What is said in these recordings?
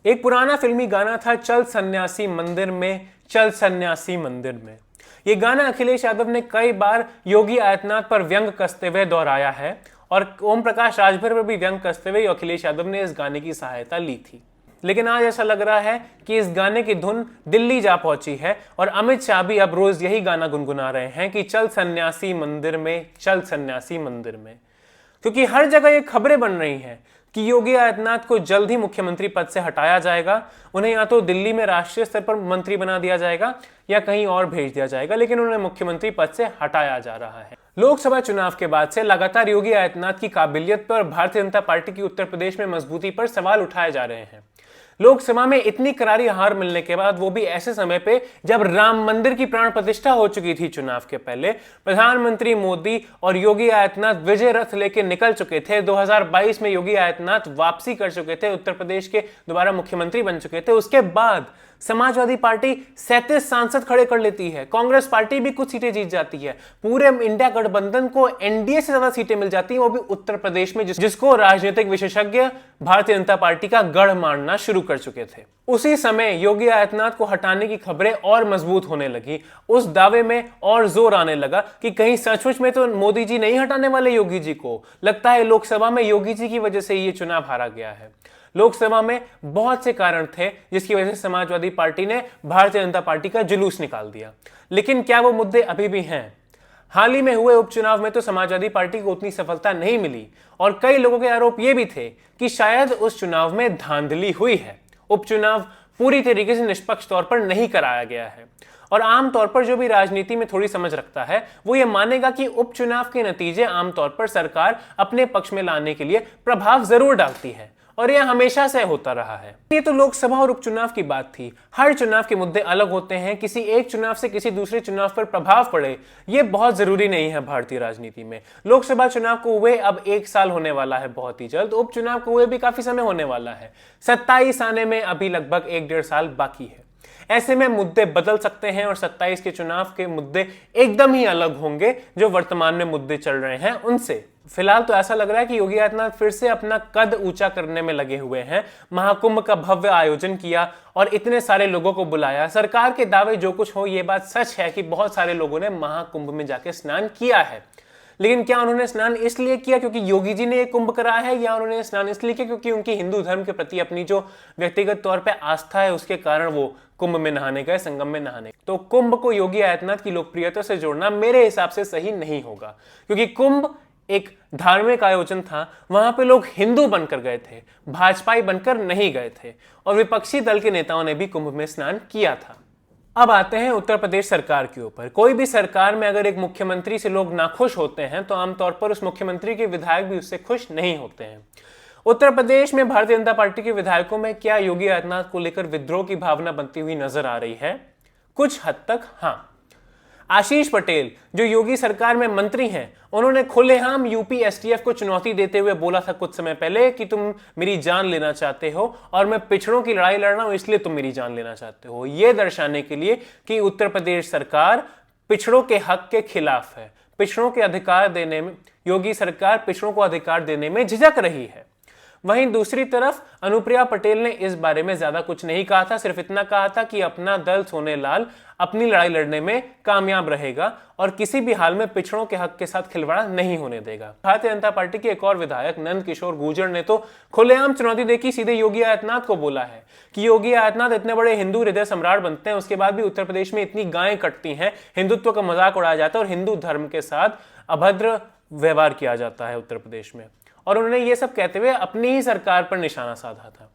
एक पुराना फिल्मी गाना था, चल सन्यासी मंदिर में, चल सन्यासी मंदिर में। ये गाना अखिलेश यादव ने कई बार योगी आदित्यनाथ पर व्यंग कसते हुए दोहराया है और ओम प्रकाश राजभर पर भी व्यंग कसते हुए अखिलेश यादव ने इस गाने की सहायता ली थी। लेकिन आज ऐसा लग रहा है कि इस गाने की धुन दिल्ली जा पहुंची है और अमित शाह भी अब रोज यही गाना गुनगुना रहे हैं कि चल सन्यासी मंदिर में, चल सन्यासी मंदिर में। क्योंकि हर जगह ये खबरें बन रही हैं कि योगी आदित्यनाथ को जल्द ही मुख्यमंत्री पद से हटाया जाएगा। उन्हें या तो दिल्ली में राष्ट्रीय स्तर पर मंत्री बना दिया जाएगा या कहीं और भेज दिया जाएगा, लेकिन उन्हें मुख्यमंत्री पद से हटाया जा रहा है। लोकसभा चुनाव के बाद से लगातार योगी आदित्यनाथ की काबिलियत पर और भारतीय जनता पार्टी की उत्तर प्रदेश में मजबूती पर सवाल उठाए जा रहे हैं। लोकसभा में इतनी करारी हार मिलने के बाद, वो भी ऐसे समय पे जब राम मंदिर की प्राण प्रतिष्ठा हो चुकी थी चुनाव के पहले, प्रधानमंत्री मोदी और योगी आदित्यनाथ विजय रथ लेके निकल चुके थे। 2022 में योगी आदित्यनाथ वापसी कर चुके थे, उत्तर प्रदेश के दोबारा मुख्यमंत्री बन चुके थे। उसके बाद समाजवादी पार्टी 37 सांसद खड़े कर लेती है, कांग्रेस पार्टी भी कुछ सीटें जीत जाती है, पूरे इंडिया गठबंधन को एनडीए से ज्यादा सीटें मिल जाती हैं, वो भी उत्तर प्रदेश में, जिसको राजनीतिक विशेषज्ञ भारतीय जनता पार्टी का गढ़ मानना शुरू कर चुके थे। उसी समय योगी आदित्यनाथ को हटाने की खबरें और मजबूत होने लगी। उस दावे में और जोर आने लगा कि कहीं सचमुच में तो मोदी जी नहीं हटाने वाले योगी जी को। लगता है लोकसभा में योगी जी की वजह से ये चुनाव हारा गया है। लोकसभा में बहुत से कारण थे जिसकी वजह से समाजवादी पार्टी ने भारतीय जनता पार्टी का जुलूस निकाल दिया, लेकिन क्या वो मुद्दे अभी भी हैं? हाल ही में हुए उपचुनाव में तो समाजवादी पार्टी को उतनी सफलता नहीं मिली और कई लोगों के आरोप ये भी थे कि शायद उस चुनाव में धांधली हुई है। उपचुनाव पूरी तरीके से निष्पक्ष तौर पर नहीं कराया गया है और आमतौर पर जो भी राजनीति में थोड़ी समझ रखता है वो ये मानेगा कि उपचुनाव के नतीजे आमतौर पर सरकार अपने पक्ष में लाने के लिए प्रभाव जरूर डालती है और यह हमेशा से होता रहा है। ये तो लोकसभा और उपचुनाव की बात थी। हर चुनाव के मुद्दे अलग होते हैं, किसी एक चुनाव से किसी दूसरे चुनाव पर प्रभाव पड़े ये बहुत जरूरी नहीं है भारतीय राजनीति में। लोकसभा चुनाव को हुए अब 1 साल होने वाला है बहुत ही जल्द, उपचुनाव को हुए भी काफी समय होने वाला है। 27 आने में अभी लगभग 1-1.5 साल बाकी है। ऐसे में मुद्दे बदल सकते हैं और 27 के चुनाव के मुद्दे एकदम ही अलग होंगे जो वर्तमान में मुद्दे चल रहे हैं उनसे। फिलहाल तो ऐसा लग रहा है कि योगी आदित्यनाथ फिर से अपना कद ऊंचा करने में लगे हुए हैं। महाकुंभ का भव्य आयोजन किया और इतने सारे लोगों को बुलाया। सरकार के दावे जो कुछ हो, ये बात सच है कि बहुत सारे लोगों ने महाकुंभ में जाके स्नान किया है, लेकिन क्या उन्होंने स्नान इसलिए किया क्योंकि योगी जी ने ये कुंभ कराया है, या उन्होंने स्नान इसलिए किया क्योंकि उनकी हिंदू धर्म के प्रति अपनी जो व्यक्तिगत तौर पे आस्था है उसके कारण वो कुंभ में नहाने गए, संगम में नहाने? तो कुंभ को योगी आदित्यनाथ की लोकप्रियता से जोड़ना मेरे हिसाब से सही नहीं होगा, क्योंकि कुंभ एक धार्मिक आयोजन था। वहां पे लोग हिंदू बनकर गए थे, भाजपाई बनकर नहीं गए थे और विपक्षी दल के नेताओं ने भी कुंभ में स्नान किया था। अब आते हैं उत्तर प्रदेश सरकार के ऊपर। कोई भी सरकार में अगर एक मुख्यमंत्री से लोग नाखुश होते हैं तो आमतौर पर उस मुख्यमंत्री के विधायक भी उससे खुश नहीं होते हैं। उत्तर प्रदेश में भारतीय जनता पार्टी के विधायकों में क्या योगी आदित्यनाथ को लेकर विद्रोह की भावना बनती हुई नजर आ रही है? कुछ हद तक हाँ। आशीष पटेल जो योगी सरकार में मंत्री हैं, उन्होंने खुलेआम यूपी एसटीएफ को चुनौती देते हुए बोला था कुछ समय पहले कि तुम मेरी जान लेना चाहते हो और मैं पिछड़ों की लड़ाई लड़ रहा हूं इसलिए तुम मेरी जान लेना चाहते हो, यह दर्शाने के लिए कि उत्तर प्रदेश सरकार पिछड़ों के हक के खिलाफ है। पिछड़ों के अधिकार देने में योगी सरकार पिछड़ों को अधिकार देने में झिझक रही है। वहीं दूसरी तरफ अनुप्रिया पटेल ने इस बारे में ज्यादा कुछ नहीं कहा था, सिर्फ इतना कहा था कि अपना दल सोनेलाल अपनी लड़ाई लड़ने में कामयाब रहेगा और किसी भी हाल में पिछड़ों के हक के साथ खिलवाड़ नहीं होने देगा। भारतीय जनता पार्टी के एक और विधायक नंद किशोर गुर्जर ने तो खुलेआम चुनौती देके सीधे योगी आदित्यनाथ को बोला है कि योगी आदित्यनाथ इतने बड़े हिंदू हृदय सम्राट बनते हैं, उसके बाद भी उत्तर प्रदेश में इतनी गायें कटती हैं, हिंदुत्व का मजाक उड़ाया जाता है और हिंदू धर्म के साथ अभद्र व्यवहार किया जाता है उत्तर प्रदेश में। और उन्होंने ये सब कहते हुए अपनी ही सरकार पर निशाना साधा था।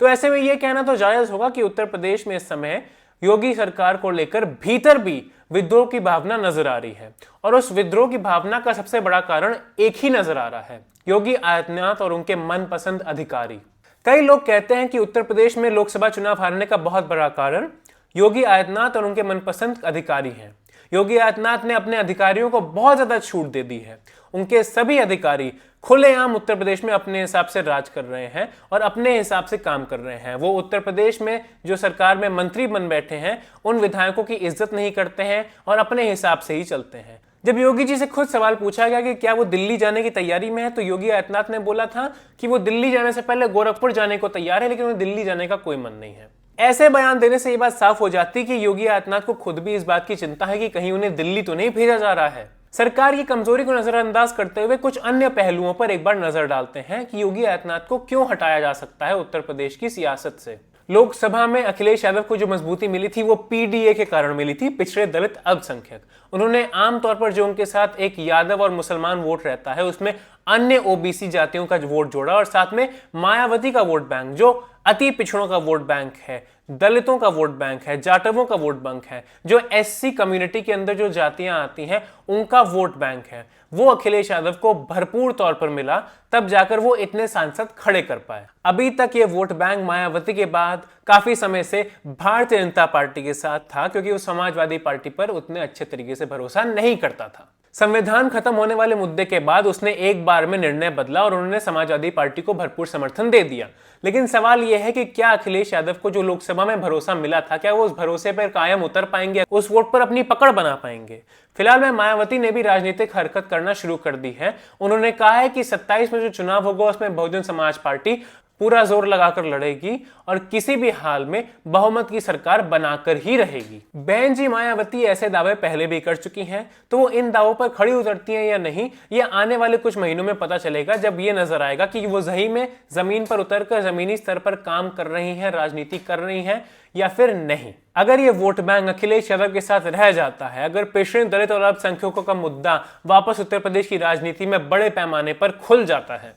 तो ऐसे में यह कहना तो जायज होगा कि उत्तर प्रदेश में इस समय योगी सरकार को लेकर भीतर भी विद्रोह की भावना नजर आ रही है और उस विद्रोह की भावना का सबसे बड़ा कारण एक ही नजर आ रहा है, योगी आदित्यनाथ और उनके मनपसंद अधिकारी। कई लोग कहते हैं कि उत्तर प्रदेश में लोकसभा चुनाव हारने का बहुत बड़ा कारण योगी आदित्यनाथ और उनके मनपसंद अधिकारी हैं। योगी आदित्यनाथ ने अपने अधिकारियों को बहुत ज्यादा छूट दे दी है। उनके सभी अधिकारी खुलेआम उत्तर प्रदेश में अपने हिसाब से राज कर रहे हैं और अपने हिसाब से काम कर रहे हैं। वो उत्तर प्रदेश में जो सरकार में मंत्री बन बैठे हैं उन विधायकों की इज्जत नहीं करते हैं और अपने हिसाब से ही चलते हैं। जब योगी जी से खुद सवाल पूछा गया कि क्या वो दिल्ली जाने की तैयारी में है, तो योगी आदित्यनाथ ने बोला था कि वो दिल्ली जाने से पहले गोरखपुर जाने को तैयार है, लेकिन उन्हें दिल्ली जाने का कोई मन नहीं है। ऐसे बयान देने से ये बात साफ हो जाती कि योगी आदित्यनाथ को खुद भी इस बात की चिंता है कि कहीं उन्हें दिल्ली तो नहीं भेजा जा रहा है। सरकार की कमजोरी को नजरअंदाज करते हुए कुछ अन्य पहलुओं पर एक बार नजर डालते हैं कि योगी आदित्यनाथ को क्यों हटाया जा सकता है उत्तर प्रदेश की सियासत से। लोकसभा में अखिलेश यादव को जो मजबूती मिली थी वो पीडीए के कारण मिली थी, पिछड़े दलित अल्पसंख्यक। उन्होंने आमतौर पर जो उनके साथ एक यादव और मुसलमान वोट रहता है उसमें अन्य ओबीसी जातियों का वोट जोड़ा और साथ में मायावती का वोट बैंक जो अति पिछड़ों का वोट बैंक है, दलितों का वोट बैंक है, जाटवों का वोट बैंक है, जो एससी कम्युनिटी के अंदर जो जातियां आती हैं उनका वोट बैंक है, वो अखिलेश यादव को भरपूर तौर पर मिला, तब जाकर वो इतने सांसद खड़े कर पाए। अभी तक ये वोट बैंक मायावती के बाद काफी समय से भारतीय जनता पार्टी के साथ था, क्योंकि वो समाजवादी पार्टी पर उतने अच्छे तरीके से भरोसा नहीं करता था। संविधान खत्म होने वाले मुद्दे के बाद उसने एक बार में निर्णय बदला और उन्होंने समाजवादी पार्टी को भरपूर समर्थन दे दिया। लेकिन सवाल यह है कि क्या अखिलेश यादव को जो लोकसभा में भरोसा मिला था, क्या वो उस भरोसे पर कायम उतर पाएंगे, उस वोट पर अपनी पकड़ बना पाएंगे? फिलहाल में मायावती ने भी राजनीतिक हरकत करना शुरू कर दी है। उन्होंने कहा है कि 27 में जो चुनाव होगा उसमें बहुजन समाज पार्टी पूरा जोर लगाकर लड़ेगी और किसी भी हाल में बहुमत की सरकार बनाकर ही रहेगी। बहन जी मायावती ऐसे दावे पहले भी कर चुकी हैं, तो वो इन दावों पर खड़ी उतरती हैं या नहीं, ये आने वाले कुछ महीनों में पता चलेगा, जब ये नजर आएगा कि वो सही में जमीन पर उतरकर जमीनी स्तर पर काम कर रही हैं, राजनीति कर रही हैं या फिर नहीं। अगर ये वोट बैंक अखिलेश यादव के साथ रह जाता है, अगर पिछड़े दलित और अल्पसंख्यकों का मुद्दा वापस उत्तर प्रदेश की राजनीति में बड़े पैमाने पर खुल जाता है,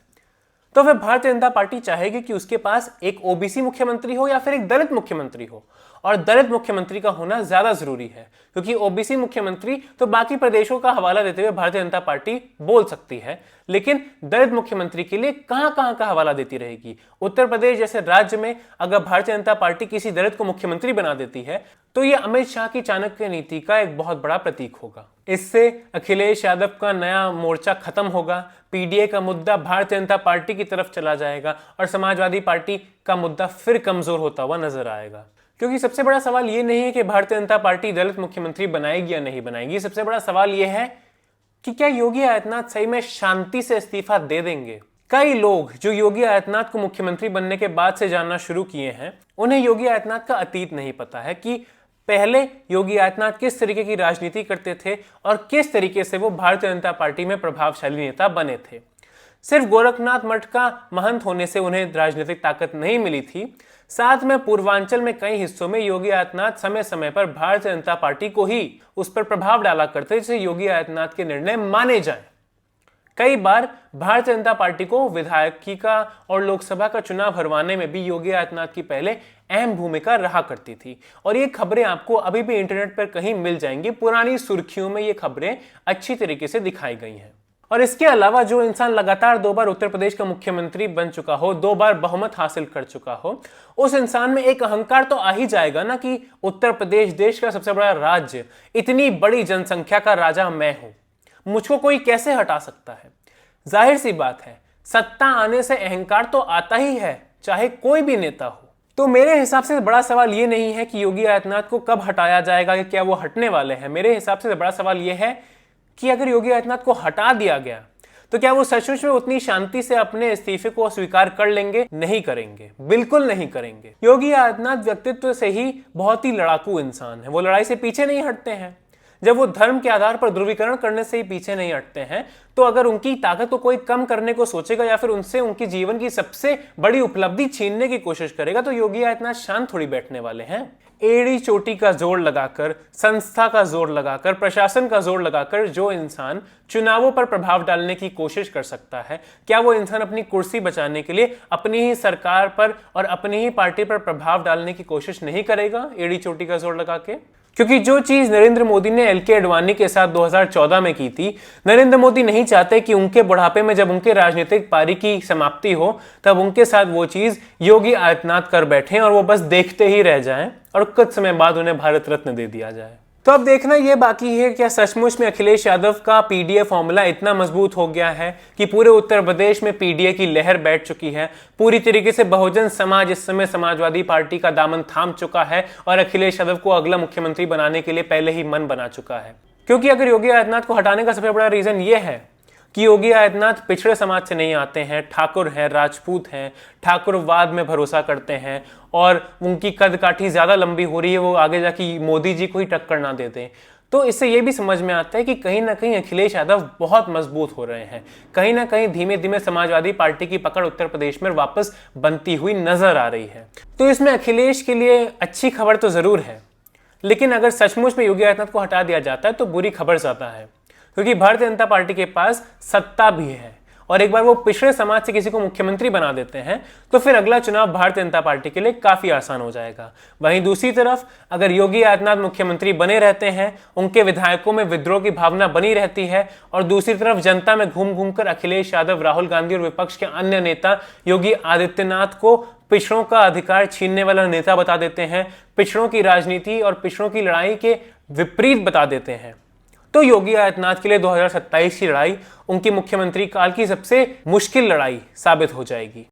तो फिर भारतीय जनता पार्टी चाहेगी कि उसके पास एक ओबीसी मुख्यमंत्री हो या फिर एक दलित मुख्यमंत्री हो, और दलित मुख्यमंत्री का होना ज्यादा जरूरी है, क्योंकि ओबीसी मुख्यमंत्री तो बाकी प्रदेशों का हवाला देते हुए भारतीय जनता पार्टी बोल सकती है, लेकिन दलित मुख्यमंत्री के लिए कहां कहां का हवाला देती रहेगी? उत्तर प्रदेश जैसे राज्य में अगर भारतीय जनता पार्टी किसी दलित को मुख्यमंत्री बना देती है तो यह अमित शाह की चाणक्य नीति का एक बहुत बड़ा प्रतीक होगा। इससे अखिलेश यादव का नया मोर्चा खत्म होगा, पीडीए का मुद्दा भारतीय जनता पार्टी की तरफ चला जाएगा और समाजवादी पार्टी का मुद्दा फिर कमजोर होता हुआ नजर आएगा। क्योंकि सबसे बड़ा सवाल यह नहीं है कि भारतीय जनता पार्टी दलित मुख्यमंत्री बनाएगी या नहीं बनाएगी, सबसे बड़ा सवाल यह है कि क्या योगी आदित्यनाथ सही में शांति से इस्तीफा दे देंगे? कई लोग जो योगी आदित्यनाथ को मुख्यमंत्री बनने के बाद से जानना शुरू किए हैं, उन्हें योगी आदित्यनाथ का अतीत नहीं पता है कि पहले योगी आदित्यनाथ किस तरीके की राजनीति करते थे और किस तरीके से वो भारतीय जनता पार्टी में प्रभावशाली नेता बने थे। सिर्फ गोरखनाथ मठ का महंत होने से उन्हें राजनीतिक ताकत नहीं मिली थी, साथ में पूर्वांचल में कई हिस्सों में योगी आदित्यनाथ समय समय पर भारतीय जनता पार्टी को ही उस पर प्रभाव डाला करते, जिससे योगी आदित्यनाथ के निर्णय माने जाएं। कई बार भारतीय जनता पार्टी को विधायकी का और लोकसभा का चुनाव हरवाने में भी योगी आदित्यनाथ की पहले अहम भूमिका रहा करती थी, और ये खबरें आपको अभी भी इंटरनेट पर कहीं मिल जाएंगी। पुरानी सुर्खियों में ये खबरें अच्छी तरीके से दिखाई गई हैं। और इसके अलावा जो इंसान लगातार 2 बार उत्तर प्रदेश का मुख्यमंत्री बन चुका हो, 2 बार बहुमत हासिल कर चुका हो, उस इंसान में एक अहंकार तो आ ही जाएगा ना कि उत्तर प्रदेश देश का सबसे बड़ा राज्य, इतनी बड़ी जनसंख्या का राजा मैं हूं, मुझको कोई कैसे हटा सकता है? जाहिर सी बात है, सत्ता आने से अहंकार तो आता ही है, चाहे कोई भी नेता हो। तो मेरे हिसाब से बड़ा सवाल ये नहीं है कि योगी आदित्यनाथ को कब हटाया जाएगा या क्या वो हटने वाले हैं। मेरे हिसाब से बड़ा सवाल ये है कि अगर योगी आदित्यनाथ को हटा दिया गया तो क्या वो सचमुच में उतनी शांति से अपने इस्तीफे को स्वीकार कर लेंगे? नहीं करेंगे, बिल्कुल नहीं करेंगे। योगी आदित्यनाथ व्यक्तित्व से ही बहुत ही लड़ाकू इंसान है, वो लड़ाई से पीछे नहीं हटते हैं। जब वो धर्म के आधार पर ध्रुवीकरण करने से ही पीछे नहीं हटते हैं, तो अगर उनकी ताकत को कोई कम करने को सोचेगा या फिर उनसे उनकी जीवन की सबसे बड़ी उपलब्धि छीनने की कोशिश करेगा, तो योगी आदित्यनाथ शांत थोड़ी बैठने वाले हैं। एड़ी चोटी का जोर लगाकर, संस्था का जोर लगाकर, प्रशासन का जोर लगाकर जो इंसान चुनावों पर प्रभाव डालने की कोशिश कर सकता है, क्या वो इंसान अपनी कुर्सी बचाने के लिए अपनी ही सरकार पर और अपनी ही पार्टी पर प्रभाव डालने की कोशिश नहीं करेगा एड़ी चोटी का जोर लगा के? क्योंकि जो चीज नरेंद्र मोदी ने एलके आडवाणी के साथ 2014 में की थी, नरेंद्र मोदी नहीं चाहते कि उनके बुढ़ापे में जब उनके राजनीतिक पारी की समाप्ति हो तब उनके साथ वो चीज योगी आदित्यनाथ कर बैठे और वो बस देखते ही रह जाएं और कुछ समय बाद उन्हें भारत रत्न दे दिया जाए। तो अब देखना यह बाकी है क्या सचमुच में अखिलेश यादव का पीडीए फॉर्मूला इतना मजबूत हो गया है कि पूरे उत्तर प्रदेश में पीडीए की लहर बैठ चुकी है, पूरी तरीके से बहुजन समाज इस समय समाजवादी पार्टी का दामन थाम चुका है और अखिलेश यादव को अगला मुख्यमंत्री बनाने के लिए पहले ही मन बना चुका है। क्योंकि अगर योगी आदित्यनाथ को हटाने का सबसे बड़ा रीजन ये है कि योगी आदित्यनाथ पिछड़े समाज से नहीं आते हैं, ठाकुर हैं, राजपूत हैं, ठाकुरवाद में भरोसा करते हैं और उनकी कदकाठी ज्यादा लंबी हो रही है, वो आगे जाके मोदी जी को ही टक्कर ना दे दें, तो इससे ये भी समझ में आता है कि कहीं ना कहीं अखिलेश यादव बहुत मजबूत हो रहे हैं। कहीं ना कहीं धीमे धीमे समाजवादी पार्टी की पकड़ उत्तर प्रदेश में वापस बनती हुई नजर आ रही है। तो इसमें अखिलेश के लिए अच्छी खबर तो जरूर है, लेकिन अगर सचमुच में योगी आदित्यनाथ को हटा दिया जाता है तो बुरी खबर ज्यादा है, क्योंकि भारतीय जनता पार्टी के पास सत्ता भी है और एक बार वो पिछड़े समाज से किसी को मुख्यमंत्री बना देते हैं तो फिर अगला चुनाव भारतीय जनता पार्टी के लिए काफी आसान हो जाएगा। वहीं दूसरी तरफ अगर योगी आदित्यनाथ मुख्यमंत्री बने रहते हैं, उनके विधायकों में विद्रोह की भावना बनी रहती है और दूसरी तरफ जनता में घूम घूम कर अखिलेश यादव, राहुल गांधी और विपक्ष के अन्य नेता योगी आदित्यनाथ को पिछड़ों का अधिकार छीनने वाला नेता बता देते हैं, पिछड़ों की राजनीति और पिछड़ों की लड़ाई के विपरीत बता देते हैं, तो योगी आदित्यनाथ के लिए 2027 की लड़ाई उनकी मुख्यमंत्री काल की सबसे मुश्किल लड़ाई साबित हो जाएगी।